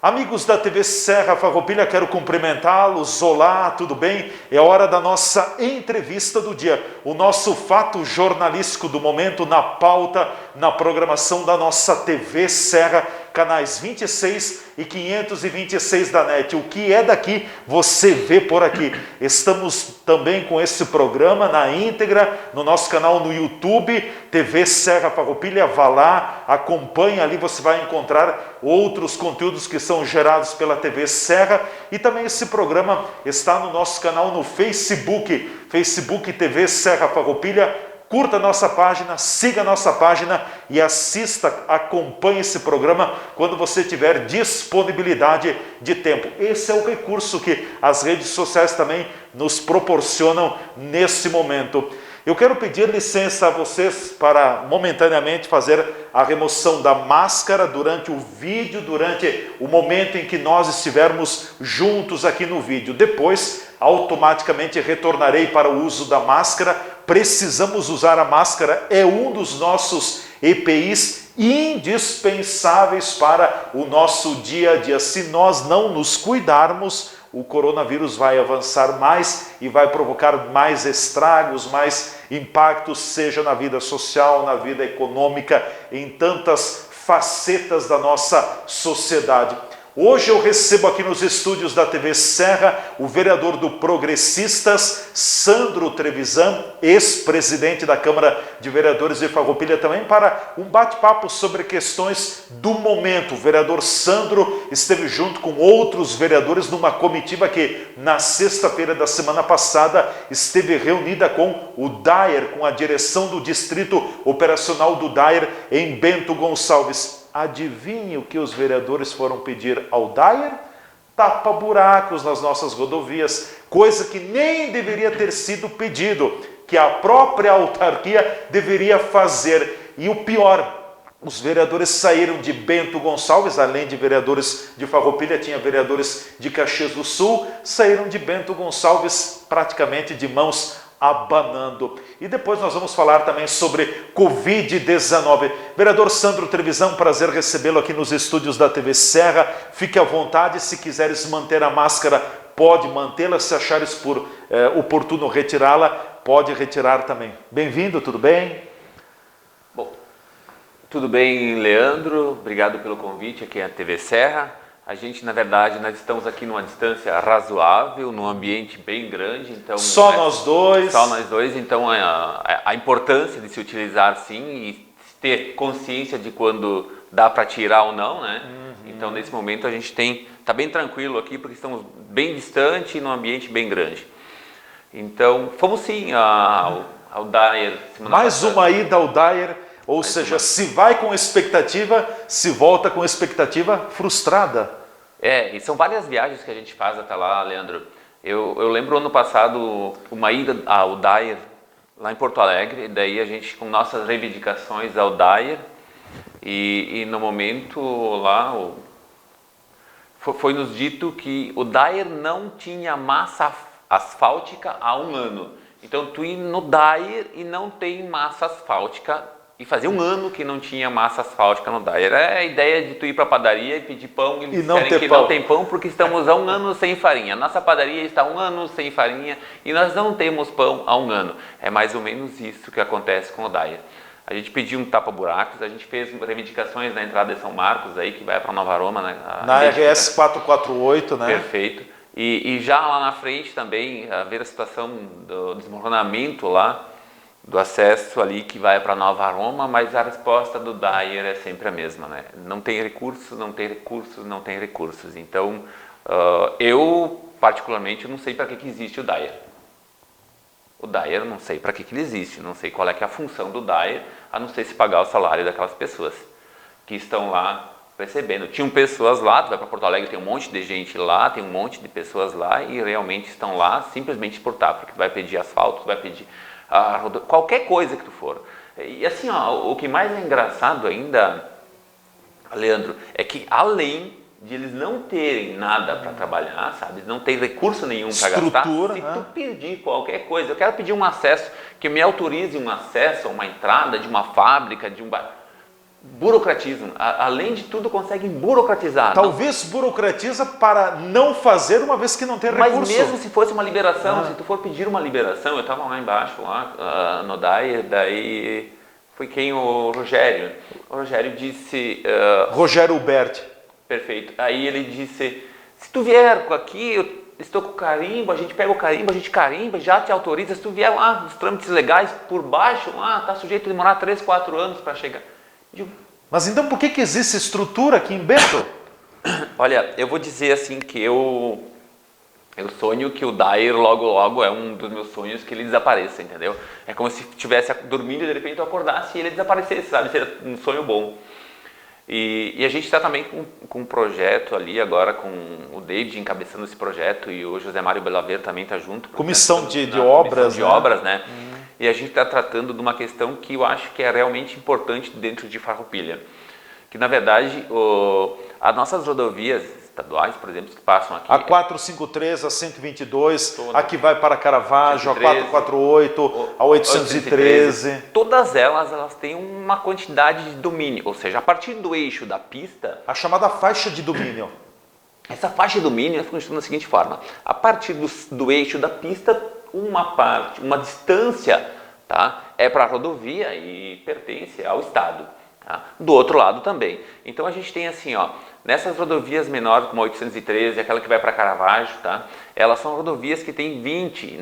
Amigos da TV Serra Farroupilha, quero cumprimentá-los. Olá, tudo bem? É hora da nossa entrevista do dia, o nosso fato jornalístico do momento na pauta, na programação da nossa TV Serra, canais 26 e 526 da NET. O que é daqui, você vê por aqui. Estamos também com esse programa na íntegra, no nosso canal no YouTube, TV Serra Farroupilha. Vá lá, acompanhe ali, você vai encontrar outros conteúdos que são gerados pela TV Serra, e também esse programa está no nosso canal no Facebook, Facebook TV Serra Farroupilha. Curta a nossa página, siga a nossa página e assista, acompanhe esse programa quando você tiver disponibilidade de tempo. Esse é o recurso que as redes sociais também nos proporcionam nesse momento. Eu quero pedir licença a vocês para momentaneamente fazer a remoção da máscara durante o vídeo, durante o momento em que nós estivermos juntos aqui no vídeo. Depois, automaticamente retornarei para o uso da máscara. Precisamos usar a máscara, é um dos nossos EPIs indispensáveis para o nosso dia a dia. Se nós não nos cuidarmos, o coronavírus vai avançar mais e vai provocar mais estragos, mais impactos, seja na vida social, na vida econômica, em tantas facetas da nossa sociedade. Hoje eu recebo aqui nos estúdios da TV Serra o vereador do Progressistas, Sandro Trevisan, ex-presidente da Câmara de Vereadores de Farroupilha, também para um bate-papo sobre questões do momento. O vereador Sandro esteve junto com outros vereadores numa comitiva que na sexta-feira da semana passada esteve reunida com o DAER, com a direção do Distrito Operacional do DAER em Bento Gonçalves. Adivinhe o que os vereadores foram pedir ao DAER? Tapa-buracos nas nossas rodovias, coisa que nem deveria ter sido pedido, que a própria autarquia deveria fazer. E o pior, os vereadores saíram de Bento Gonçalves, além de vereadores de Farroupilha, tinha vereadores de Caxias do Sul, saíram de Bento Gonçalves praticamente de mãos abanando. E depois nós vamos falar também sobre Covid-19. Vereador Sandro Trevisan, prazer recebê-lo aqui nos estúdios da TV Serra. Fique à vontade, se quiseres manter a máscara, pode mantê-la. Se achares por oportuno retirá-la, pode retirar também. Bem-vindo, tudo bem? Bom, tudo bem, Leandro. Obrigado pelo convite aqui à TV Serra. A gente, na verdade, nós estamos aqui numa distância razoável, num ambiente bem grande, então... Só nós dois? Só nós dois, então a importância de se utilizar sim e ter consciência de quando dá para tirar ou não, né? Então, nesse momento, a gente está bem tranquilo aqui, porque estamos bem distante e num ambiente bem grande. Então, fomos sim ao DAER. Mais uma ida ao DAER. Ou seja, se vai com expectativa, se volta com expectativa frustrada. E são várias viagens que a gente faz até lá, Leandro. Eu lembro ano passado uma ida ao DAER, lá em Porto Alegre, daí a gente com nossas reivindicações ao DAER, e no momento lá foi nos dito que o DAER não tinha massa asfáltica há um ano. Então tu ir no DAER e não tem massa asfáltica, e fazia um ano que não tinha massa asfáltica no DAER. É a ideia de tu ir para a padaria e pedir pão e eles disserem que não tem pão porque estamos há um ano sem farinha. Nossa padaria está há um ano sem farinha e nós não temos pão há um ano. É mais ou menos isso que acontece com o DAER. A gente pediu um tapa-buracos, a gente fez reivindicações na entrada de São Marcos, aí, que vai para Nova Aroma. Né? Na RS 448, né? Perfeito. E já lá na frente também, ver a situação do desmoronamento lá, do acesso ali que vai para Nova Aroma, mas a resposta do DAER é sempre a mesma, né? Não tem recursos, não tem recursos, não tem recursos. Então, eu particularmente não sei para que existe o DAER. O DAER não sei para que ele existe, não sei qual é que é a função do DAER, a não ser se pagar o salário daquelas pessoas que estão lá recebendo. Tinham pessoas lá, tu vai para Porto Alegre, tem um monte de gente lá, tem um monte de pessoas lá e realmente estão lá simplesmente por estar, porque tu vai pedir asfalto, tu vai pedir qualquer coisa que tu for. E assim, o que mais é engraçado ainda, Leandro, é que além de eles não terem nada para trabalhar, sabe, não tem recurso nenhum para gastar, se tu pedir qualquer coisa, eu quero pedir um acesso, que me autorize um acesso a uma entrada de uma fábrica, burocratizam. Além de tudo, conseguem burocratizar. Talvez burocratiza para não fazer uma vez que não tem recurso. Mas mesmo se fosse uma liberação, se tu for pedir uma liberação, eu estava lá embaixo, lá no DAI, daí foi quem? O Rogério. O Rogério disse... Rogério Huberti. Perfeito. Aí ele disse, se tu vier aqui, eu estou com o carimbo, a gente pega o carimbo, a gente carimba, já te autoriza. Se tu vier lá, os trâmites legais por baixo, tá sujeito a demorar 3, 4 anos para chegar. Mas então por que existe estrutura aqui em Bento? Olha, eu vou dizer assim que eu sonho que o Dair logo logo é um dos meus sonhos que ele desapareça, entendeu? É como se estivesse dormindo e de repente eu acordasse e ele desaparecesse, sabe? Seria um sonho bom. E a gente está também com um projeto ali agora, com o David encabeçando esse projeto e o José Mário Belaver também está junto. Comissão de obras, de obras, né? E a gente está tratando de uma questão que eu acho que é realmente importante dentro de Farroupilha. Que na verdade, as nossas rodovias estaduais, por exemplo, que passam aqui... A 453, a 122, a que vai para Caravaggio, a 448, a 813. Todas elas têm uma quantidade de domínio, ou seja, a partir do eixo da pista... A chamada faixa de domínio. Essa faixa de domínio funciona da seguinte forma: a partir do eixo da pista, uma distância, tá, é para a rodovia e pertence ao Estado. Tá? Do outro lado também. Então a gente tem assim, nessas rodovias menores, como a 813, aquela que vai para Caravaggio, tá? Elas são rodovias que têm 20,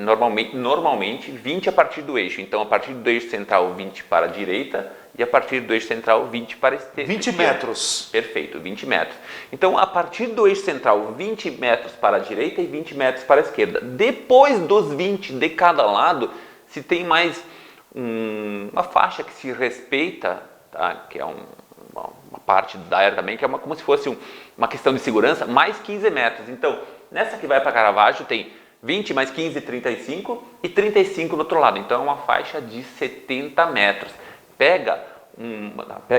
normalmente 20 a partir do eixo. Então a partir do eixo central 20 para a direita e a partir do eixo central 20 para a esquerda. 20 metros. Perfeito, 20 metros. Então a partir do eixo central 20 metros para a direita e 20 metros para a esquerda. Depois dos 20 de cada lado, se tem mais uma faixa que se respeita, tá? Que é uma parte da área também, que é como se fosse uma questão de segurança, mais 15 metros. Então, nessa que vai para Caravaggio tem 20 mais 15, 35 e 35 do outro lado. Então, é uma faixa de 70 metros. Pega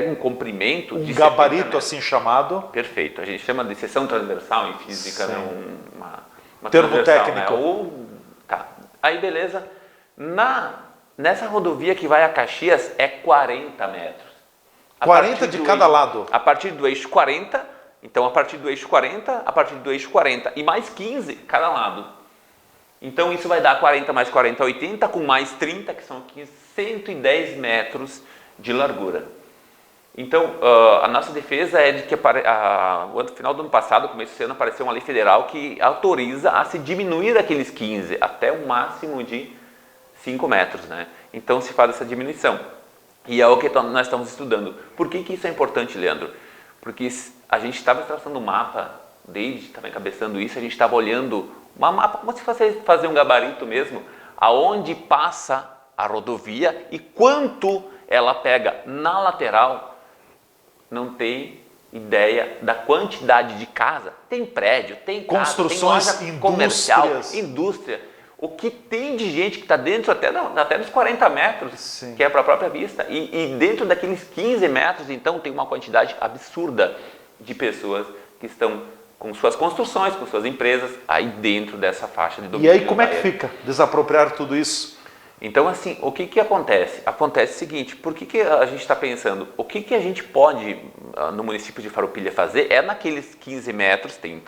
um comprimento de gabarito assim chamado. Perfeito. A gente chama de seção transversal em física, né? uma termo técnico. Né? Tá. Aí, beleza. Nessa rodovia que vai a Caxias é 40 metros. 40 de cada lado. A partir do eixo 40, então a partir do eixo 40, a partir do eixo 40 e mais 15 cada lado. Então isso vai dar 40 mais 40, 80, com mais 30, que são aqui 110 metros de largura. Então a nossa defesa é de que no final do ano passado, começo desse ano, apareceu uma lei federal que autoriza a se diminuir aqueles 15 até um máximo de 5 metros, né? Então se faz essa diminuição. E é o que nós estamos estudando. Por que isso é importante, Leandro? Porque a gente estava traçando um mapa, o David estava encabeçando isso, a gente estava olhando uma mapa, como se fosse fazer um gabarito mesmo, aonde passa a rodovia e quanto ela pega na lateral. Não tem ideia da quantidade de casa. Tem prédio, tem casa, construções, tem loja comercial, indústria. O que tem de gente que está dentro até dos 40 metros, sim, que é para a própria vista. E dentro daqueles 15 metros, então, tem uma quantidade absurda de pessoas que estão com suas construções, com suas empresas, aí dentro dessa faixa de domínio. E aí como é que fica desapropriar tudo isso? Então, assim, o que acontece? Acontece o seguinte: por que a gente está pensando? O que a gente pode, no município de Farroupilha, fazer é naqueles 15 metros, tem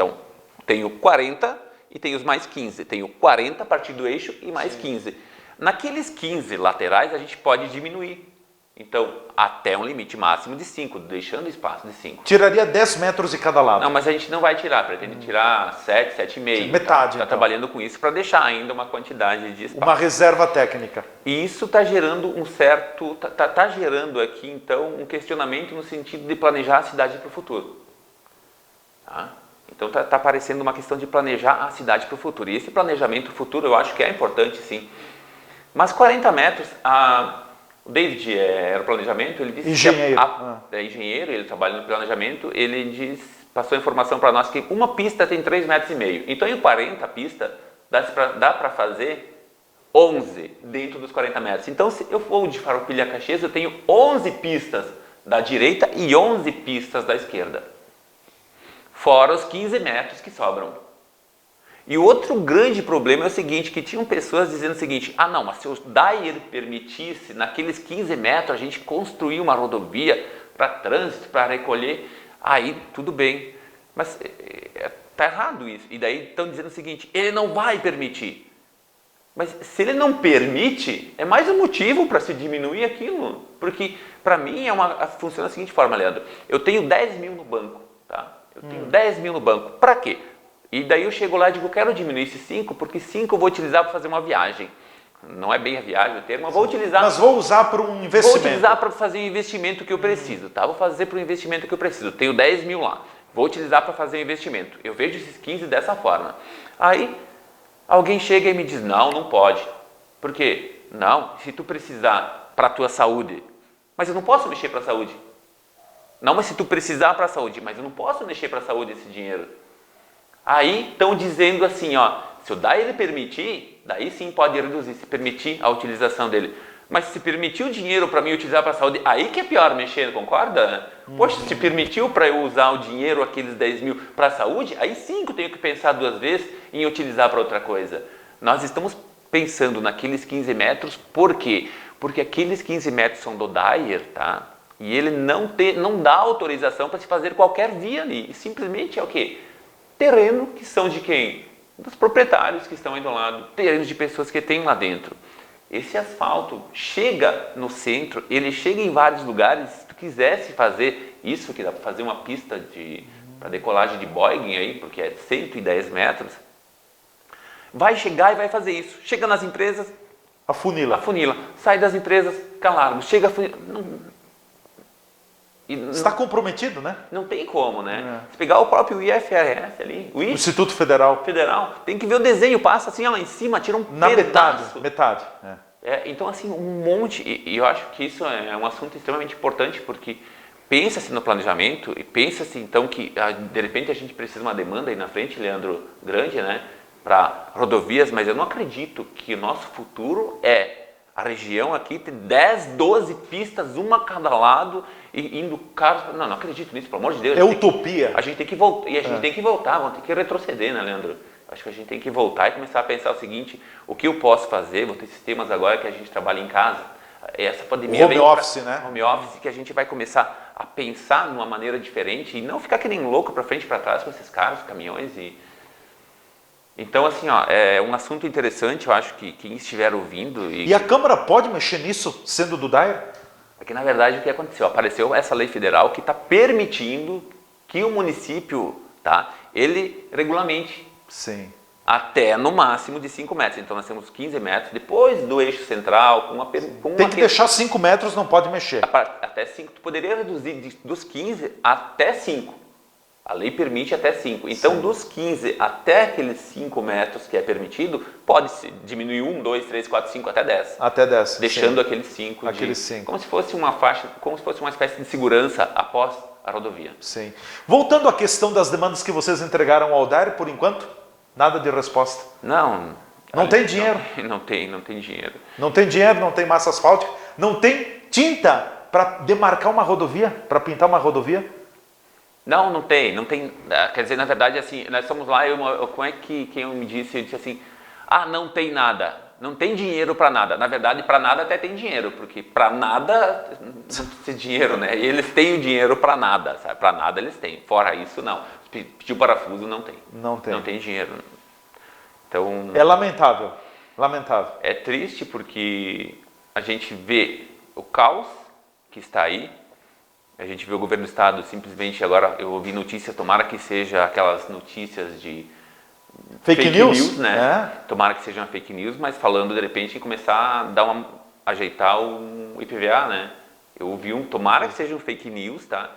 o 40 e tem os mais 15. Tem o 40 a partir do eixo e mais 15. Naqueles 15 laterais, a gente pode diminuir. Então, até um limite máximo de 5, deixando espaço de 5. Tiraria 10 metros de cada lado. Não, mas a gente não vai tirar, pretende tirar 7, 7,5. Metade. Está trabalhando com isso para deixar ainda uma quantidade de espaço. Uma reserva técnica. E isso está gerando está gerando aqui, então, um questionamento no sentido de planejar a cidade para o futuro. Tá? Então, está aparecendo uma questão de planejar a cidade para o futuro. E esse planejamento futuro eu acho que é importante, sim. Mas 40 metros, o David era o planejamento, ele disse engenheiro. Que é engenheiro, ele trabalha no planejamento, ele passou a informação para nós que uma pista tem 3,5 metros. Então, em 40 pistas, dá para fazer 11 dentro dos 40 metros. Então, se eu for de Farroupilha a Caxias, eu tenho 11 pistas da direita e 11 pistas da esquerda. Fora os 15 metros que sobram. E outro grande problema é o seguinte, que tinham pessoas dizendo o seguinte: mas se o DAIR permitisse, naqueles 15 metros, a gente construir uma rodovia para trânsito, para recolher, aí tudo bem. Mas está errado isso. E daí estão dizendo o seguinte, ele não vai permitir. Mas se ele não permite, é mais um motivo para se diminuir aquilo. Porque para mim funciona da seguinte forma, Leandro. Eu tenho 10 mil no banco, tá? Eu tenho 10 mil no banco. Para quê? E daí eu chego lá e digo, quero diminuir esses 5, porque 5 eu vou utilizar para fazer uma viagem. Não é bem a viagem o termo, mas vou utilizar... Mas vou usar para um investimento. Vou utilizar para fazer o investimento que eu preciso, tá? Vou fazer para o investimento que eu preciso. Tenho 10 mil lá. Vou utilizar para fazer o investimento. Eu vejo esses 15 dessa forma. Aí... alguém chega e me diz, não pode. Por quê? Não, se tu precisar para a tua saúde, mas eu não posso mexer para a saúde. Não, mas se tu precisar para a saúde, mas eu não posso mexer para a saúde esse dinheiro. Aí estão dizendo assim, ó, se o DAIR permitir, daí sim pode reduzir, se permitir a utilização dele. Mas se permitiu o dinheiro para mim utilizar para a saúde, aí que é pior mexer, concorda? Poxa, se permitiu para eu usar o dinheiro, aqueles 10 mil, para a saúde, aí sim que eu tenho que pensar 2 vezes em utilizar para outra coisa. Nós estamos pensando naqueles 15 metros, por quê? Porque aqueles 15 metros são do DAIR, tá? E ele não dá autorização para se fazer qualquer via ali. E simplesmente é o quê? Terreno que são de quem? Dos proprietários que estão aí do lado, terrenos de pessoas que tem lá dentro. Esse asfalto chega no centro, ele chega em vários lugares. Se tu quisesse fazer isso, que dá para fazer uma pista para decolagem de Boeing aí, porque é 110 metros, vai chegar e vai fazer isso. Chega nas empresas, afunila. Sai das empresas, fica largo. Chega, afunila. Está comprometido, né? Não tem como, né? Se pegar o próprio IFRS ali, o Instituto Federal, tem que ver o desenho, passa assim, ó, lá em cima, tira um na pedaço. metade. Então, assim, um monte, e eu acho que isso é um assunto extremamente importante, porque pensa-se no planejamento e pensa-se, então, que de repente a gente precisa de uma demanda aí na frente, Leandro, grande, né, para rodovias, mas eu não acredito que o nosso futuro a região aqui ter 10, 12 pistas, uma a cada lado, e indo carros... Não acredito nisso, pelo amor de Deus. É utopia. A gente tem que voltar, e a gente tem que voltar, vamos ter que retroceder, né, Leandro? Acho que a gente tem que voltar e começar a pensar o seguinte, o que eu posso fazer, vou ter sistemas agora que a gente trabalha em casa, essa pandemia... Home office, né? Home office, que a gente vai começar a pensar de uma maneira diferente e não ficar que nem louco para frente e para trás com esses carros, caminhões e... Então, assim, ó, é um assunto interessante, eu acho que quem estiver ouvindo... E a Câmara pode mexer nisso, sendo do DAIR? É que, na verdade, o que aconteceu? Apareceu essa lei federal que está permitindo que o município, tá, ele regulamente. Sim. Até no máximo de 5 metros. Então, nós temos 15 metros, depois do eixo central, tem que deixar 5 metros, não pode mexer. Até 5. Tu poderia reduzir dos 15 até 5. A lei permite até 5. Então, dos 15 até aqueles 5 metros que é permitido, pode-se diminuir 1, 2, 3, 4, 5 até 10. Até 10. Deixando aqueles 5. Como se fosse uma faixa, como se fosse uma espécie de segurança após a rodovia. Sim. Voltando à questão das demandas que vocês entregaram ao DAIR, por enquanto, nada de resposta. Não tem dinheiro. Não tem dinheiro. Não tem dinheiro, não tem massa asfáltica, não tem tinta para demarcar uma rodovia, para pintar uma rodovia. Não tem, quer dizer, na verdade, assim, nós estamos lá, como é que quem me disse, eu disse assim, não tem nada, não tem dinheiro para nada. Na verdade, para nada até tem dinheiro, porque para nada não precisa de dinheiro, né? E eles têm o dinheiro para nada, sabe? Para nada eles têm, fora isso não. Pediu parafuso, não tem. Não tem dinheiro. Então... É lamentável. É triste porque a gente vê o caos que está aí. A gente vê o governo do estado simplesmente, agora eu ouvi notícias, tomara que seja aquelas notícias de fake news, né? Tomara que seja uma fake news, mas falando de repente em começar a ajeitar o IPVA, né? Eu ouvi tomara que seja um fake news, tá?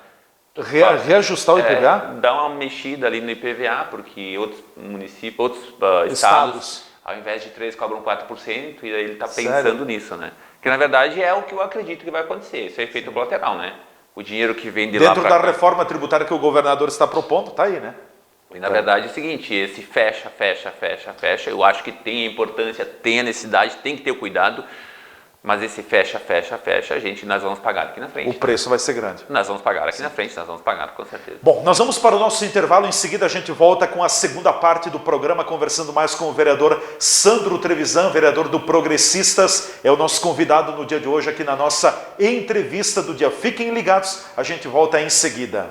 Reajustar o IPVA? Dar uma mexida ali no IPVA, porque outros municípios, outros estados, ao invés de 3 cobram 4%, e aí ele está pensando nisso, né? Que na verdade é o que eu acredito que vai acontecer, isso é efeito colateral, né? O dinheiro que vem de lá dentro da reforma tributária que o governador está propondo, está aí, né? E na verdade é o seguinte, esse fecha, eu acho que tem a importância, tem a necessidade, tem que ter o cuidado, Mas esse fecha, nós vamos pagar aqui na frente. O preço vai ser grande. Nós vamos pagar aqui na frente, nós vamos pagar com certeza. Bom, nós vamos para o nosso intervalo, em seguida a gente volta com a segunda parte do programa, conversando mais com o vereador Sandro Trevisan, vereador do Progressistas, é o nosso convidado no dia de hoje aqui na nossa entrevista do dia. Fiquem ligados, a gente volta em seguida.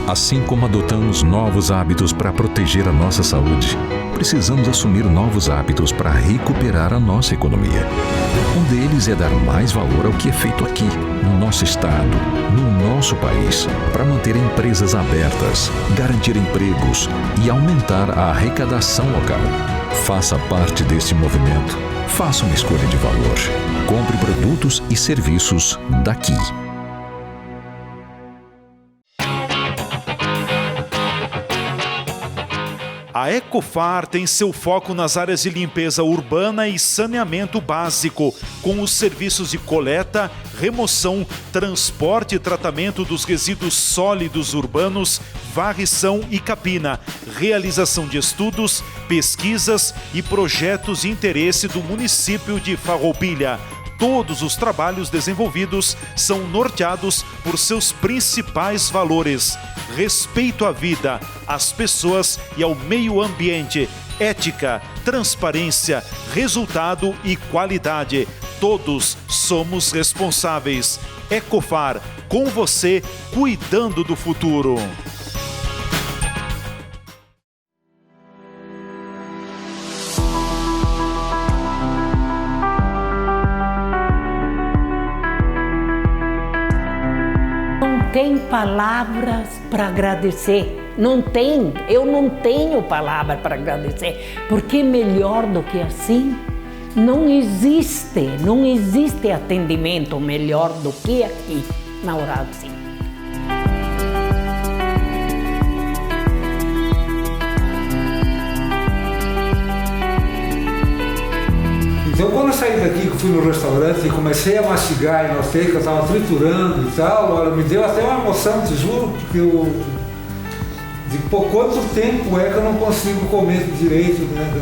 Assim como adotamos novos hábitos para proteger a nossa saúde, precisamos assumir novos hábitos para recuperar a nossa economia. Um deles é dar mais valor ao que é feito aqui, no nosso estado, no nosso país, para manter empresas abertas, garantir empregos e aumentar a arrecadação local. Faça parte desse movimento. Faça uma escolha de valor. Compre produtos e serviços daqui. A Ecofar tem seu foco nas áreas de limpeza urbana e saneamento básico, com os serviços de coleta, remoção, transporte e tratamento dos resíduos sólidos urbanos, varrição e capina, realização de estudos, pesquisas e projetos de interesse do município de Farroupilha. Todos os trabalhos desenvolvidos são norteados por seus principais valores: respeito à vida, às pessoas e ao meio ambiente, ética, transparência, resultado e qualidade. Todos somos responsáveis. Ecofar, com você, cuidando do futuro. Tem palavras para agradecer, não tem, eu não tenho palavra para agradecer, porque melhor do que assim não existe atendimento melhor do que aqui na Oral-Sim. Então, quando eu saí daqui, que eu fui no restaurante e comecei a mastigar e notei que eu estava triturando e tal, olha, me deu até uma emoção, te juro, porque eu... Por quanto tempo é que eu não consigo comer direito, né?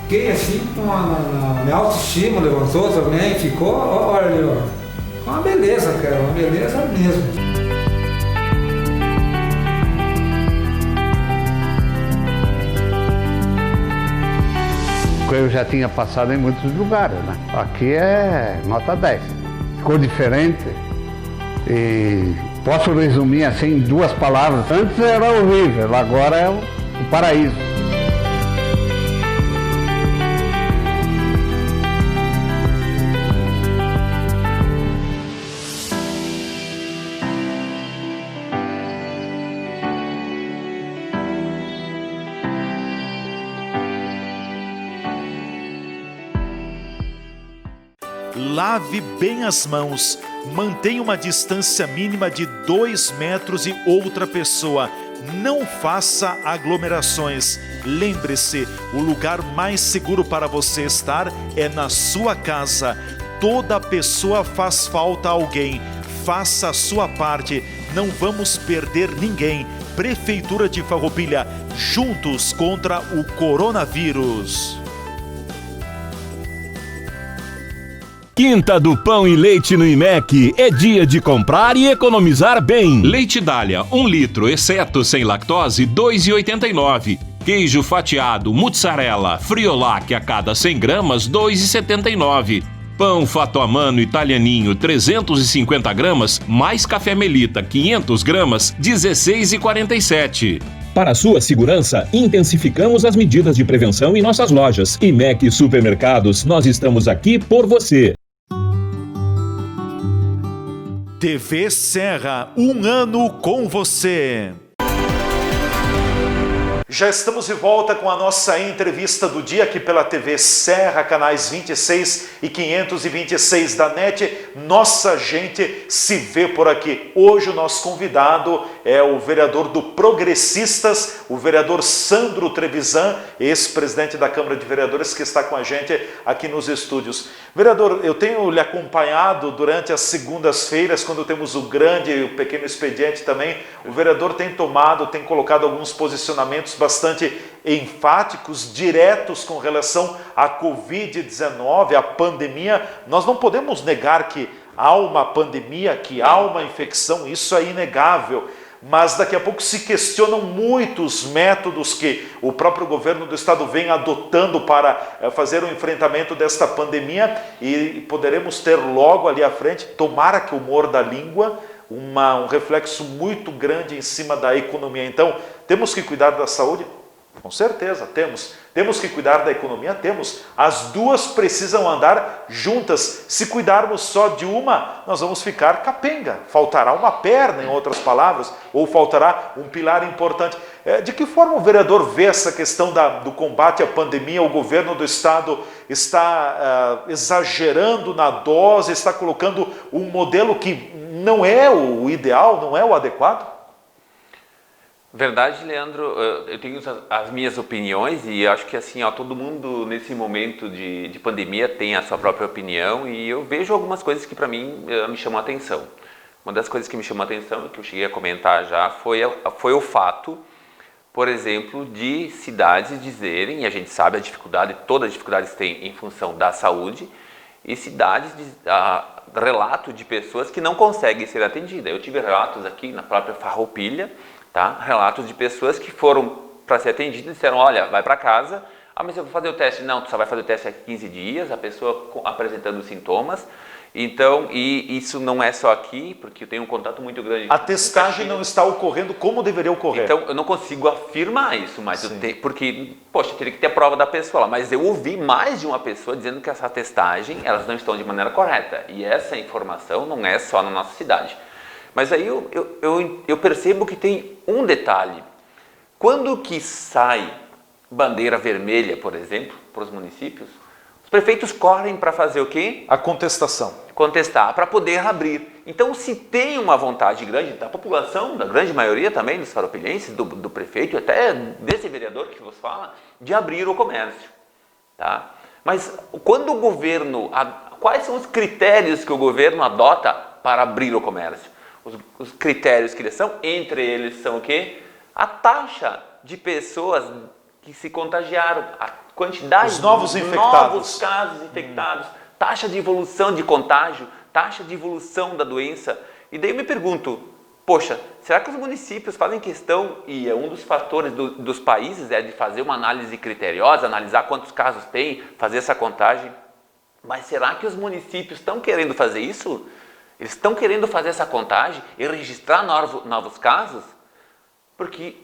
Fiquei assim, minha autoestima levantou também, ficou, olha, uma beleza, cara, uma beleza mesmo. Eu já tinha passado em muitos lugares, né? Aqui é nota 10. Ficou diferente e posso resumir assim em 2 palavras. Antes era horrível, agora é o paraíso. Lave bem as mãos, mantenha uma distância mínima de 2 metros de outra pessoa, não faça aglomerações. Lembre-se, o lugar mais seguro para você estar é na sua casa. Toda pessoa faz falta a alguém, faça a sua parte, não vamos perder ninguém. Prefeitura de Farroupilha, juntos contra o coronavírus. Quinta do Pão e Leite no IMEC. É dia de comprar e economizar bem. Leite Dália, 1 litro, exceto sem lactose, R$ 2,89. Queijo fatiado, mussarela, Friolac a cada 100 gramas, R$ 2,79. Pão Fato a Mano italianinho, 350 gramas, mais café Melita, 500 gramas, R$ 16,47. Para sua segurança, intensificamos as medidas de prevenção em nossas lojas. IMEC Supermercados, nós estamos aqui por você. TV Serra, 1 ano com você. Já estamos de volta com a nossa entrevista do dia aqui pela TV Serra, canais 26 e 526 da NET. Nossa gente se vê por aqui. Hoje o nosso convidado é o vereador do Progressistas, o vereador Sandro Trevisan, ex-presidente da Câmara de Vereadores, que está com a gente aqui nos estúdios. Vereador, eu tenho lhe acompanhado durante as segundas-feiras, quando temos o grande e o pequeno expediente também. O vereador tem colocado alguns posicionamentos bastante enfáticos, diretos com relação à Covid-19, à pandemia. Nós não podemos negar que há uma pandemia, que há uma infecção, isso é inegável. Mas daqui a pouco se questionam muitos métodos que o próprio governo do estado vem adotando para fazer o enfrentamento desta pandemia, e poderemos ter logo ali à frente, tomara que o humor da língua, um reflexo muito grande em cima da economia. Então, temos que cuidar da saúde? Com certeza, temos. Temos que cuidar da economia? Temos. As duas precisam andar juntas. Se cuidarmos só de uma, nós vamos ficar capenga. Faltará uma perna, em outras palavras, ou faltará um pilar importante. De que forma o vereador vê essa questão do combate à pandemia? O governo do estado está exagerando na dose, está colocando um modelo que não é o ideal, não é o adequado? Verdade, Leandro, eu tenho as minhas opiniões e acho que assim, todo mundo nesse momento de pandemia tem a sua própria opinião, e eu vejo algumas coisas que para mim me chamam a atenção. Uma das coisas que me chamou a atenção, que eu cheguei a comentar já, foi o fato, por exemplo, de cidades dizerem, e a gente sabe a dificuldade, todas as dificuldades tem em função da saúde, e cidades, relato de pessoas que não conseguem ser atendidas. Eu tive relatos aqui na própria Farroupilha, tá? Relatos de pessoas que foram para ser atendidas e disseram, olha, vai para casa, mas eu vou fazer o teste. Não, tu só vai fazer o teste há 15 dias, a pessoa apresentando sintomas. Então, e isso não é só aqui, porque eu tenho um contato muito grande. A testagem não está ocorrendo como deveria ocorrer. Então, eu não consigo afirmar isso, mas porque, poxa, teria que ter a prova da pessoa lá. Mas eu ouvi mais de uma pessoa dizendo que essa testagem, elas não estão de maneira correta. E essa informação não é só na nossa cidade. Mas aí eu percebo que tem um detalhe. Quando que sai bandeira vermelha, por exemplo, para os municípios, os prefeitos correm para fazer o quê? A contestação. Contestar, para poder abrir. Então, se tem uma vontade grande da população, da grande maioria também dos farroupilhenses, do prefeito, até desse vereador que vos fala, de abrir o comércio. Tá? Mas quando o governo, quais são os critérios que o governo adota para abrir o comércio? Os critérios que eles são, entre eles são o quê? A taxa de pessoas que se contagiaram, a quantidade os novos de infectados. Novos casos infectados, taxa de evolução de contágio, taxa de evolução da doença. E daí eu me pergunto, poxa, será que os municípios fazem questão, e é um dos fatores dos países, de fazer uma análise criteriosa, analisar quantos casos tem, fazer essa contagem, mas será que os municípios estão querendo fazer isso? Eles estão querendo fazer essa contagem e registrar novos casos? Porque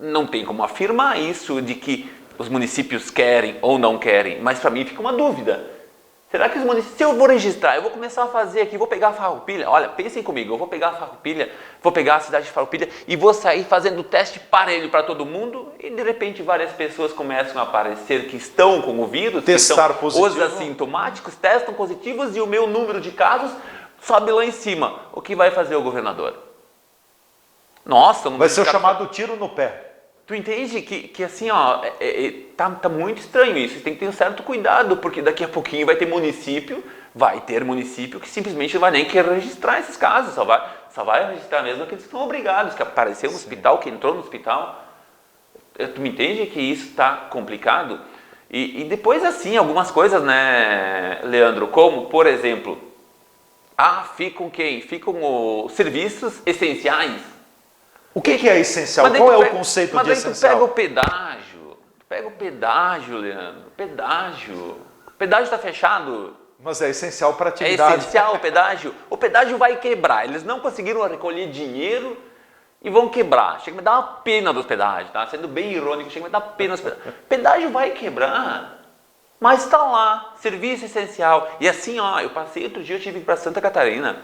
não tem como afirmar isso de que os municípios querem ou não querem, mas para mim fica uma dúvida. Será que os municípios, se eu vou registrar, eu vou começar a fazer aqui, vou pegar a Farroupilha, olha, pensem comigo, eu vou pegar a Farroupilha, vou pegar a cidade de Farroupilha e vou sair fazendo teste parelho para todo mundo, e de repente várias pessoas começam a aparecer que estão com o vírus, testar positivo. Os assintomáticos testam positivos e o meu número de casos sobe lá em cima. O que vai fazer o governador? Nossa, não vai ser o chamado tiro no pé. Tu entende que assim, tá muito estranho isso. Tem que ter um certo cuidado, porque daqui a pouquinho vai ter município que simplesmente não vai nem querer registrar esses casos, só vai registrar mesmo aqueles que são obrigados, que apareceu no hospital, que entrou no hospital. Tu me entende que isso está complicado? E depois assim, algumas coisas, né, Leandro, como, por exemplo, ficam quem? Ficam os serviços essenciais. O que é essencial? Qual é o conceito de essencial? Mas daí tu pega o pedágio, Leandro, o pedágio está fechado. Mas é essencial para a atividade. É essencial o pedágio vai quebrar, eles não conseguiram recolher dinheiro e vão quebrar. Chega a me dar uma pena dos pedágios, tá? Sendo bem irônico, chega a me dar pena dos pedágios. O pedágio vai quebrar, mas está lá, serviço essencial. E assim, eu passei outro dia, eu tive que ir para Santa Catarina.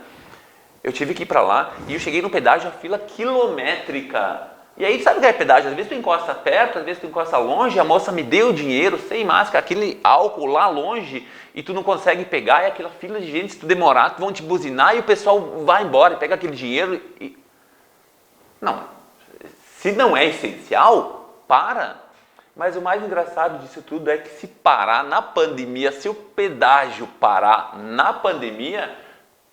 Eu tive que ir para lá e eu cheguei no pedágio, a fila quilométrica. E aí, sabe o que é pedágio? Às vezes tu encosta perto, às vezes tu encosta longe, a moça me deu o dinheiro sem máscara, aquele álcool lá longe, e tu não consegue pegar, e aquela fila de gente, se tu demorar, tu vão te buzinar e o pessoal vai embora e pega aquele dinheiro e... Não, se não é essencial, para. Mas o mais engraçado disso tudo é que se parar na pandemia, se o pedágio parar na pandemia,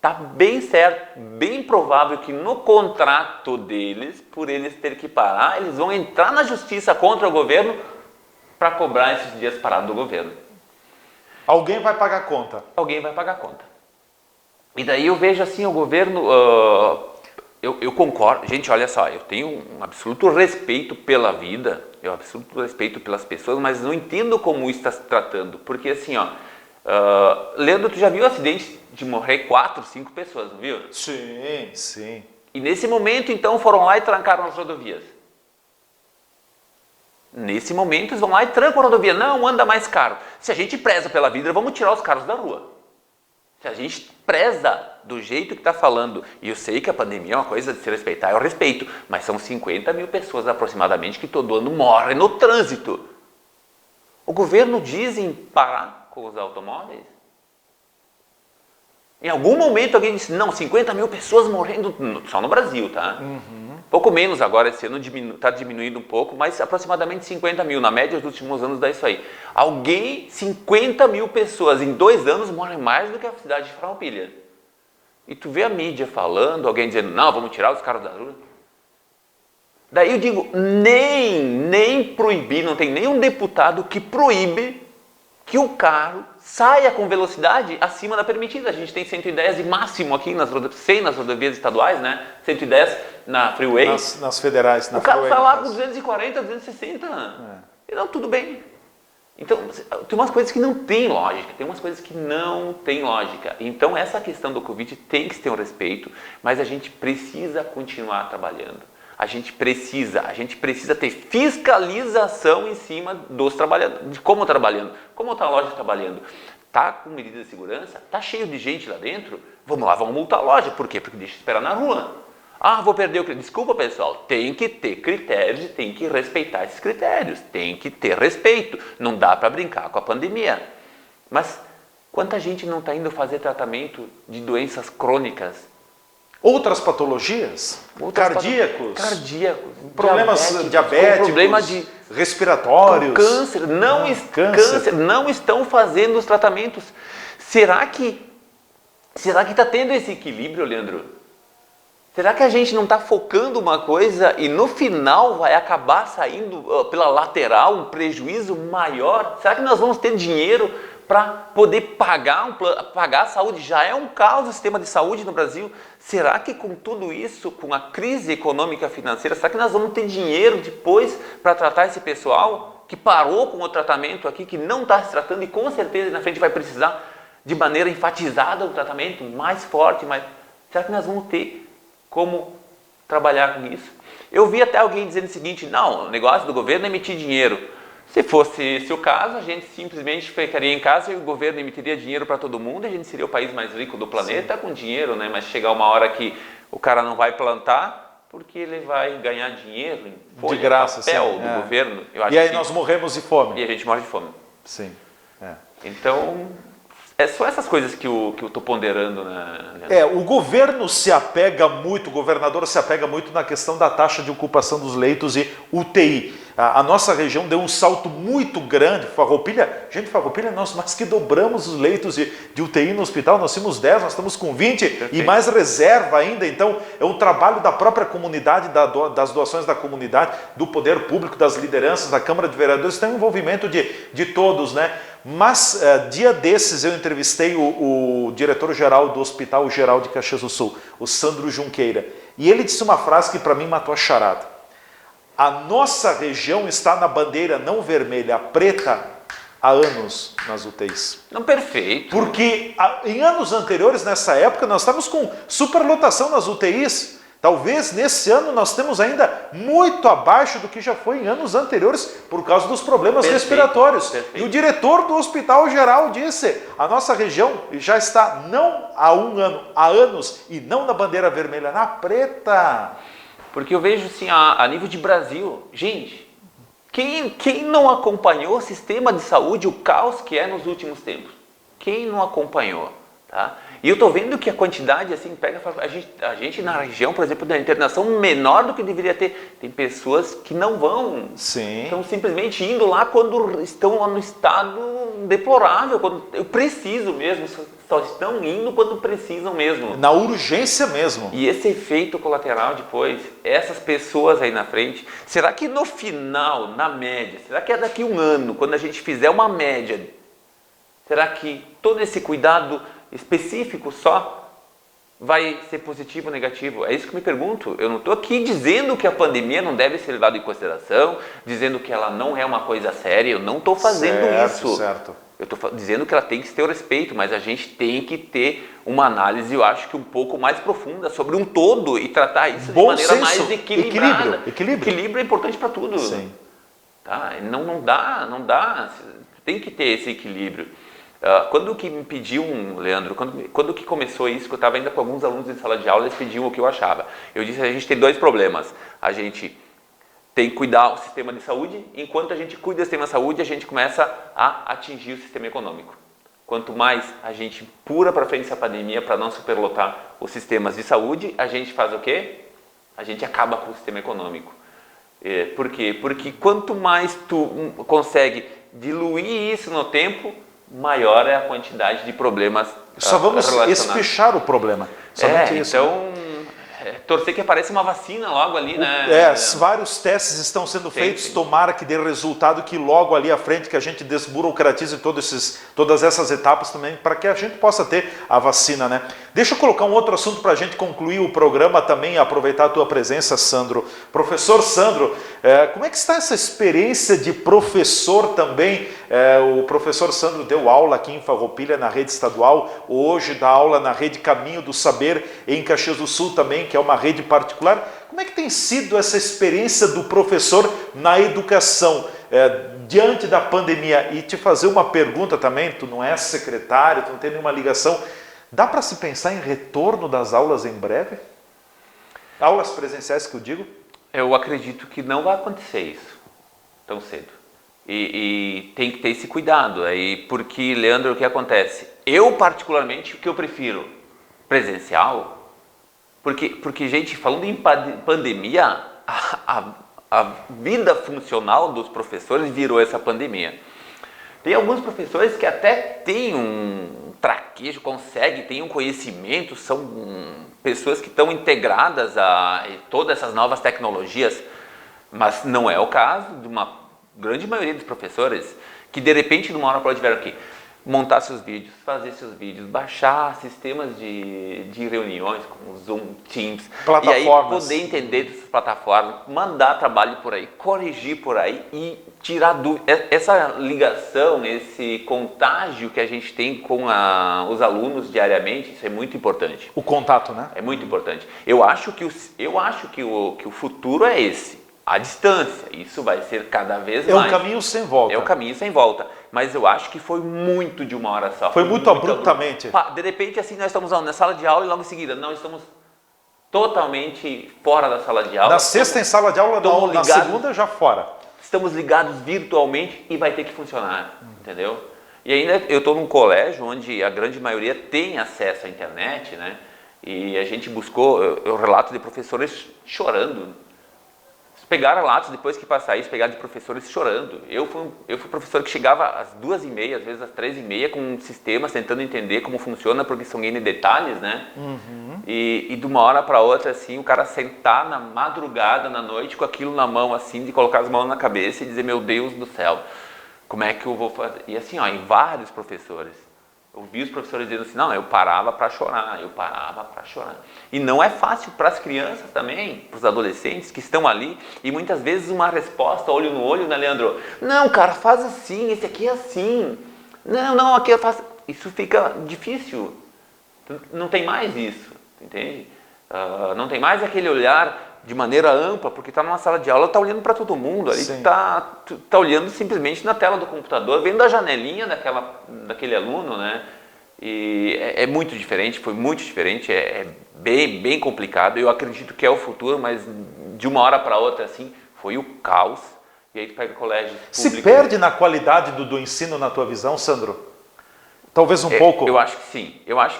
Tá bem certo, bem provável que no contrato deles, por eles terem que parar, eles vão entrar na justiça contra o governo para cobrar esses dias parados do governo. Alguém vai pagar a conta. Alguém vai pagar a conta. E daí eu vejo assim, o governo, eu concordo, gente, olha só, eu tenho um absoluto respeito pela vida, eu absoluto respeito pelas pessoas, mas não entendo como isso está se tratando, porque assim, ó, Leandro, tu já viu o acidente de morrer 4, 5 pessoas, não viu? Sim, sim. E nesse momento, então, foram lá e trancaram as rodovias. Nesse momento, eles vão lá e trancam a rodovia. Não, anda mais caro. Se a gente preza pela vida, vamos tirar os carros da rua. Se a gente preza do jeito que está falando, e eu sei que a pandemia é uma coisa de se respeitar, eu respeito, mas são 50 mil pessoas aproximadamente que todo ano morrem no trânsito. O governo diz em parar com os automóveis? Em algum momento alguém disse, não, 50 mil pessoas morrendo só no Brasil, tá? Pouco menos agora, esse ano está diminuindo um pouco, mas aproximadamente 50 mil, na média dos últimos anos dá isso aí. 50 mil pessoas em 2 anos morrem mais do que a cidade de Farroupilha. E tu vê a mídia falando, alguém dizendo, não, vamos tirar os carros da rua. Daí eu digo, nem proibir, não tem nenhum deputado que proíbe que o carro saia com velocidade acima da permitida. A gente tem 110 de máximo aqui, 100 nas rodovias estaduais, né? 110 na freeway. Nas federais, na o carro freeway, está lá com 240, 260. E não, tudo bem. Então, tem umas coisas que não tem lógica, Então, essa questão do Covid tem que ter um respeito, mas a gente precisa continuar trabalhando. A gente precisa ter fiscalização em cima dos trabalhadores, de como trabalhando, como está a loja trabalhando. Está com medidas de segurança? Está cheio de gente lá dentro? Vamos lá, vamos multar a loja. Por quê? Porque deixa esperar na rua. Ah, vou perder o crédito. Desculpa, pessoal, tem que ter critérios e tem que respeitar esses critérios. Tem que ter respeito. Não dá para brincar com a pandemia. Mas quanta gente não está indo fazer tratamento de doenças crônicas? Outras patologias, cardíacos, problemas diabéticos, problemas de respiratórios, câncer, não estão fazendo os tratamentos. Será que está tendo esse equilíbrio, Leandro? Será que a gente não está focando uma coisa e no final vai acabar saindo pela lateral um prejuízo maior? Será que nós vamos ter dinheiro para poder pagar a saúde? Já é um caos o sistema de saúde no Brasil. Será que com tudo isso, com a crise econômica financeira, será que nós vamos ter dinheiro depois para tratar esse pessoal que parou com o tratamento aqui, que não está se tratando e com certeza na frente vai precisar de maneira enfatizada o tratamento mais forte? Mas será que nós vamos ter como trabalhar com isso? Eu vi até alguém dizendo o seguinte, não, o negócio do governo é emitir dinheiro. Se fosse esse o caso, a gente simplesmente ficaria em casa e o governo emitiria dinheiro para todo mundo, e a gente seria o país mais rico do planeta. Sim, com dinheiro, né? Mas chegar uma hora que o cara não vai plantar porque ele vai ganhar dinheiro em folha, de graça, papel sim, do governo. Eu acho e aí nós morremos de fome. E a gente morre de fome. Sim. Então, são essas coisas que eu estou ponderando, né? O governo se apega muito, o governador se apega muito na questão da taxa de ocupação dos leitos e UTI. A nossa região deu um salto muito grande. Farroupilha, nós que dobramos os leitos de UTI no hospital, nós tínhamos 10, nós estamos com 20. Perfeito. E mais reserva ainda. Então, é um trabalho da própria comunidade, das doações da comunidade, do poder público, das lideranças, da Câmara de Vereadores, tem um envolvimento de todos, né? Mas, dia desses, eu entrevistei o diretor-geral do Hospital Geral de Caxias do Sul, o Sandro Junqueira, e ele disse uma frase que para mim matou a charada. A nossa região está na bandeira não vermelha, preta, há anos nas UTIs. Não, perfeito. Porque em anos anteriores, nessa época, nós estávamos com superlotação nas UTIs. Talvez nesse ano nós temos ainda muito abaixo do que já foi em anos anteriores por causa dos problemas respiratórios. Perfeito. E o diretor do Hospital Geral disse, a nossa região já está não há um ano, há anos, e não na bandeira vermelha, na preta. Porque eu vejo assim, a nível de Brasil, gente, quem não acompanhou o sistema de saúde, o caos que é nos últimos tempos? Quem não acompanhou? Tá? E eu estou vendo que a quantidade, assim, pega a gente na região, por exemplo, da internação menor do que deveria ter. Tem pessoas que não vão, estão simplesmente indo lá quando estão lá no estado deplorável, quando eu preciso mesmo, só estão indo quando precisam mesmo. Na urgência mesmo. E esse efeito colateral depois, essas pessoas aí na frente, será que no final, na média, será que é daqui a um ano, quando a gente fizer uma média, será que todo esse cuidado específico só vai ser positivo ou negativo? É isso que eu me pergunto. Eu não estou aqui dizendo que a pandemia não deve ser levada em consideração, dizendo que ela não é uma coisa séria, eu não estou fazendo isso. Certo. Eu estou dizendo que ela tem que ter o respeito, mas a gente tem que ter uma análise, eu acho que um pouco mais profunda sobre um todo e tratar isso de maneira mais equilibrada. Equilíbrio é importante para tudo. Sim. Tá? Não dá, tem que ter esse equilíbrio. Quando que me pediu, Leandro, quando que começou isso, que eu estava ainda com alguns alunos em sala de aula, eles pediam o que eu achava. Eu disse, a gente tem dois problemas. A gente tem que cuidar do sistema de saúde, enquanto a gente cuida do sistema de saúde, a gente começa a atingir o sistema econômico. Quanto mais a gente empurra para frente essa pandemia para não superlotar os sistemas de saúde, a gente faz o quê? A gente acaba com o sistema econômico. Por quê? Porque quanto mais tu consegue diluir isso no tempo, maior é a quantidade de problemas só vamos espichar o problema. Somente isso. Então, torcer que apareça uma vacina logo ali, né? Vários testes estão sendo feitos, tomara que dê resultado, que logo ali à frente, que a gente desburocratize todas essas etapas também, para que a gente possa ter a vacina, né? Deixa eu colocar um outro assunto para a gente concluir o programa também, aproveitar a tua presença, Sandro. Professor Sandro, como é que está essa experiência de professor também? O professor Sandro deu aula aqui em Farroupilha, na rede estadual, hoje dá aula na rede Caminho do Saber, em Caxias do Sul também, que é uma rede particular. Como é que tem sido essa experiência do professor na educação diante da pandemia? E te fazer uma pergunta também, tu não és secretário, tu não tem nenhuma ligação, dá para se pensar em retorno das aulas em breve? Aulas presenciais que eu digo? Eu acredito que não vai acontecer isso tão cedo. E tem que ter esse cuidado aí, porque, Leandro, o que acontece? Eu, particularmente, o que eu prefiro? Presencial? Porque, gente, falando em pandemia, a vida funcional dos professores virou essa pandemia. Tem alguns professores que até têm um traquejo, têm um conhecimento, são pessoas que estão integradas a todas essas novas tecnologias, mas não é o caso de uma grande maioria dos professores que, de repente, numa hora para outra tiveram que montar seus vídeos, fazer seus vídeos, baixar sistemas de reuniões como Zoom, Teams, e aí poder entender dessas plataformas, mandar trabalho por aí, corrigir por aí e tirar dúvida. Essa ligação, esse contágio que a gente tem com os alunos diariamente, isso é muito importante. O contato, né? É muito importante. Eu acho que o futuro é esse. A distância, isso vai ser cada vez mais. É um caminho sem volta. É um caminho sem volta. Mas eu acho que foi muito de uma hora só. Foi muito abruptamente. De repente, assim, nós estamos na sala de aula e logo em seguida, não, estamos totalmente fora da sala de aula. Na sexta em sala de aula, não, na segunda já fora. Estamos ligados virtualmente e vai ter que funcionar, entendeu? E ainda eu estou num colégio onde a grande maioria tem acesso à internet, né? E a gente buscou, eu relato de professores chorando. Pegaram relatos depois que passar isso, pegaram de professores chorando. Eu fui professor que chegava às 2h30, às vezes às 3h30, com sistemas, tentando entender como funciona, porque são N detalhes, né? Uhum. E de uma hora para outra, assim, o cara sentar na madrugada, na noite, com aquilo na mão, assim, de colocar as mãos na cabeça e dizer, meu Deus do céu, como é que eu vou fazer? E assim, ó, em vários professores. Eu vi os professores dizendo assim, não, eu parava para chorar. E não é fácil para as crianças também, para os adolescentes que estão ali, e muitas vezes uma resposta olho no olho, né, Leandro? Não, cara, faz assim, esse aqui é assim. Não, aqui eu faço... Isso fica difícil. Não tem mais isso, entende? Não tem mais aquele olhar de maneira ampla, porque está numa sala de aula, está olhando para todo mundo, ali está olhando simplesmente na tela do computador, vendo a janelinha daquele aluno, né? E é muito diferente, foi muito diferente, é bem complicado. Eu acredito que é o futuro, mas de uma hora para outra, assim, foi o caos. E aí tu pega colégios públicos. Se perde na qualidade do ensino, na tua visão, Sandro? Talvez um pouco. Eu acho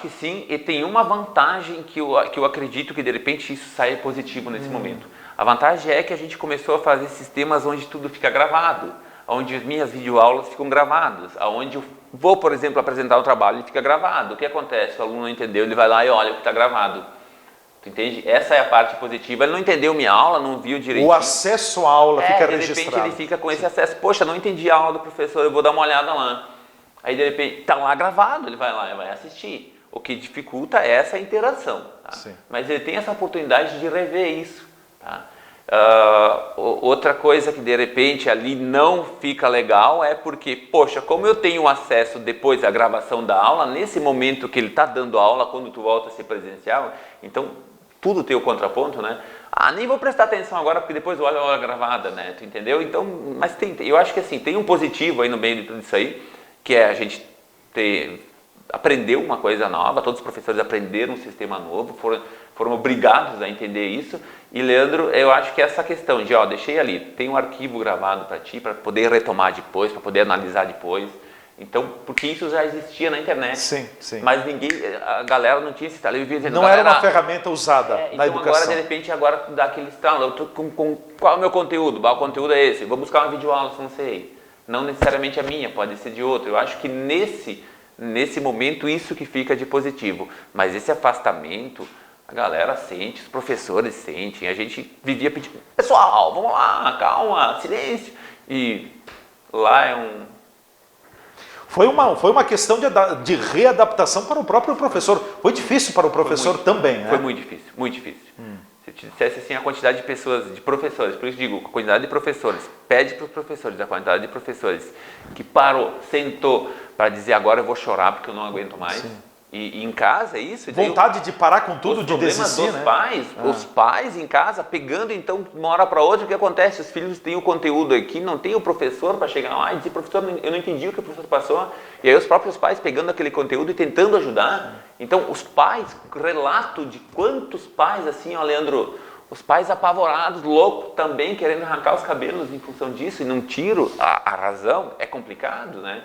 que sim, e tem uma vantagem que eu acredito que de repente isso saia positivo nesse momento. A vantagem é que a gente começou a fazer sistemas onde tudo fica gravado, onde as minhas videoaulas ficam gravadas, onde eu vou, por exemplo, apresentar o trabalho e fica gravado. O que acontece? O aluno não entendeu, ele vai lá e olha o que está gravado. Tu entende? Essa é a parte positiva. Ele não entendeu minha aula, não viu direitinho. O acesso à aula fica de registrado. repente ele fica com esse acesso. Poxa, não entendi a aula do professor, eu vou dar uma olhada lá. Aí de repente está lá gravado, ele vai lá e vai assistir. O que dificulta é essa interação. Tá? Mas ele tem essa oportunidade de rever isso. Tá? Outra coisa que de repente ali não fica legal é porque, poxa, como eu tenho acesso depois da gravação da aula, nesse momento que ele está dando aula, quando tu volta a ser presencial, então tudo tem o contraponto, né? Nem vou prestar atenção agora porque depois eu olho a aula gravada, né? Tu entendeu? Então, mas eu acho que assim, tem um positivo aí no meio de tudo isso aí, que é a gente aprendeu uma coisa nova, todos os professores aprenderam um sistema novo, foram obrigados a entender isso. E Leandro, eu acho que essa questão de, deixei ali, tem um arquivo gravado para ti, para poder retomar depois, para poder analisar depois. Então, porque isso já existia na internet. Sim. Mas a galera não tinha esse estalo. Não era uma ferramenta usada na então educação. Agora, de repente, dá aquele estalo. Qual é o meu conteúdo? O conteúdo é esse. Vou buscar uma videoaula, não sei. Não necessariamente a minha, pode ser de outro. Eu acho que nesse momento isso que fica de positivo. Mas esse afastamento, a galera sente, os professores sentem. A gente vivia pedindo, pessoal, vamos lá, calma, silêncio. E lá é Foi uma questão de readaptação para o próprio professor. Foi difícil para o professor também, né? Foi muito difícil, muito difícil. Se eu te dissesse assim, a quantidade de pessoas, de professores, por isso digo, a quantidade de professores, pede para os professores, a quantidade de professores que parou, sentou para dizer agora eu vou chorar porque eu não aguento mais. E em casa é isso. Vontade de parar com tudo, de desistir, né? Os pais em casa pegando então de uma hora para outra, o que acontece? Os filhos têm o conteúdo aqui, não tem o professor para chegar lá e dizer, professor, eu não entendi o que o professor passou. E aí os próprios pais pegando aquele conteúdo e tentando ajudar. Então os pais, relato de quantos pais assim, Leandro, os pais apavorados, loucos também, querendo arrancar os cabelos em função disso e não tiro a razão, é complicado, né?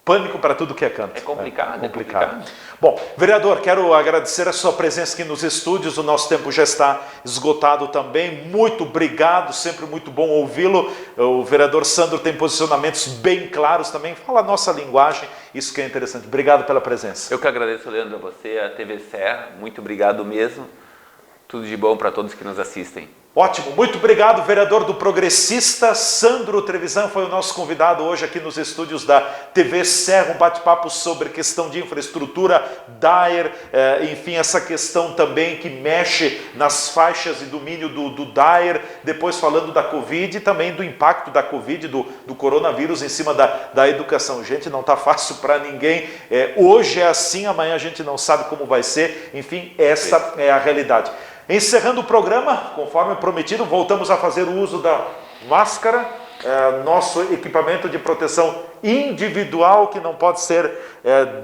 Pânico para tudo que é canto. É complicado. Bom, vereador, quero agradecer a sua presença aqui nos estúdios. O nosso tempo já está esgotado também. Muito obrigado, sempre muito bom ouvi-lo. O vereador Sandro tem posicionamentos bem claros também. Fala a nossa linguagem, isso que é interessante. Obrigado pela presença. Eu que agradeço, Leandro, a você, a TV Serra. Muito obrigado mesmo. Tudo de bom para todos que nos assistem. Ótimo, muito obrigado, vereador do Progressista, Sandro Trevisan foi o nosso convidado hoje aqui nos estúdios da TV Serra, um bate-papo sobre questão de infraestrutura, DAER, enfim, essa questão também que mexe nas faixas de domínio do DAER, depois falando da Covid e também do impacto da Covid, do coronavírus em cima da educação. Gente, não está fácil para ninguém, hoje é assim, amanhã a gente não sabe como vai ser, enfim, essa é a realidade. Encerrando o programa, conforme prometido, voltamos a fazer o uso da máscara, nosso equipamento de proteção individual que não pode ser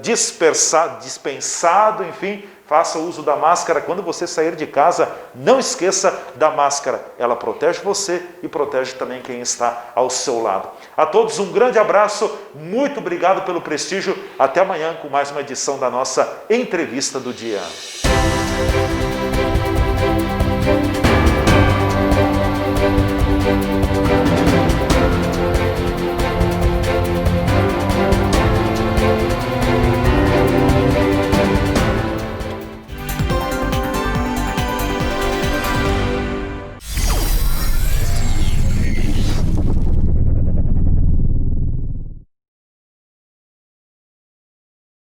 dispensado, enfim, faça uso da máscara. Quando você sair de casa, não esqueça da máscara. Ela protege você e protege também quem está ao seu lado. A todos um grande abraço, muito obrigado pelo prestígio. Até amanhã com mais uma edição da nossa Entrevista do Dia.